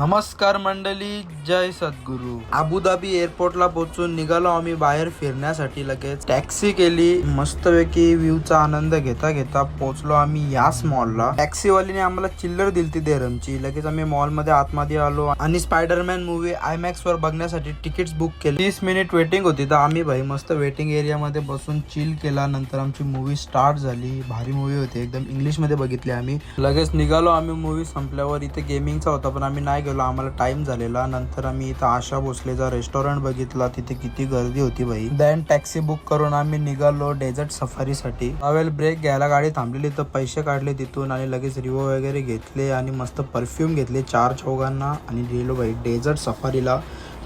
नमस्कार मंडळी, जय सद्गुरू. अबुधाबी एअरपोर्टला पोहोचून निघालो आम्ही बाहेर फिरण्यासाठी. लगेच टॅक्सी केली, मस्तपैकी व्ह्यूचा आनंद घेता घेता पोहोचलो आम्ही याच मॉलला. टॅक्सीवालीने आम्हाला चिल्लर दिलती देरमची. लगेच आम्ही मॉल मध्ये आतमध्ये आलो आणि स्पायडरमॅन मूवी आयमॅक्स वर बघण्यासाठी तिकीट्स बुक केली. 30 मिनिट वेटिंग होती, तर आम्ही भाई मस्त वेटिंग एरिया मध्ये बसून चिल केला. नंतर आमची मूवी स्टार्ट झाली. भारी मूवी होती, एकदम इंग्लिश मध्ये बघितली आम्ही. लगेच निघालो आम्ही. मूवी संपल्यावर इथे गेमिंगचा होता, पण आम्ही नाही, आम्हाला टाइम झालेला. नंतर आम्ही इथं आशा भोसलेचा रेस्टॉरंट बघितला, तिथे किती गर्दी होती भाई. देन टॅक्सी बुक करून आम्ही निघालो डेझर्ट सफारी साठी. त्यावेळेल ब्रेक घ्यायला गाडी थांबलेली, तर पैसे काढले तिथून आणि लगेच रिवो वगैरे घेतले आणि मस्त परफ्यूम घेतले 4 चौघांना आणि गेलो भाई डेझर्ट सफारीला.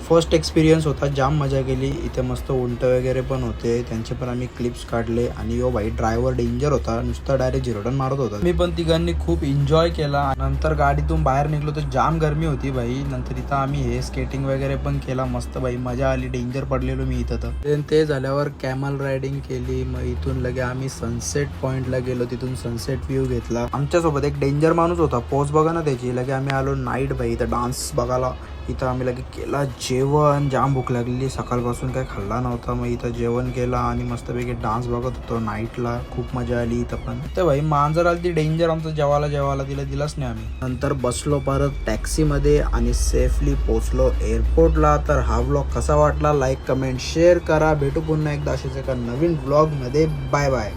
फर्स्ट एक्सपिरियन्स होता, जाम मजा केली. इथे मस्त उंट वगैरे पण होते, त्यांचे पण आम्ही क्लिप्स काढले. आणि यो भाई ड्रायव्हर डेंजर होता, नुसता डायरेक्ट झिरोटन मारत होता. मी पण तिघांनी खूप एन्जॉय केला. नंतर गाडीतून बाहेर निघलो तर जाम गरमी होती भाई. नंतर इथं आम्ही हे स्केटिंग वगैरे पण केला, मस्त भाई मजा आली. डेंजर पडलेलो मी इथं. तर ते झाल्यावर कॅमल रायडिंग केली. मग इथून लगे आम्ही सनसेट पॉइंटला गेलो, तिथून सनसेट व्ह्यू घेतला. आमच्यासोबत एक डेंजर माणूस होता, पोच बघा ना त्याची. लगे आम्ही आलो नाईट भाई इथं डान्स बघायला. इथं आम्ही लगे केला जेवण. जाम भूक लागलेली, सकाळपासून काय खाल्ला नव्हता. मग इथं जेवण केला आणि मस्तपैकी डान्स बघत होतो नाईटला. खूप मजा आली इथं पण. तर भाई मांजर आली ती डेंजर, आमचं जेवायला दिलाच नाही आम्ही. नंतर बसलो परत टॅक्सीमध्ये आणि सेफली पोहोचलो एअरपोर्टला. तर हा व्लॉग कसा वाटला, लाईक कमेंट शेअर करा. भेटू पुन्हा एकदा असेच एका नवीन व्लॉगमध्ये. Bye bye.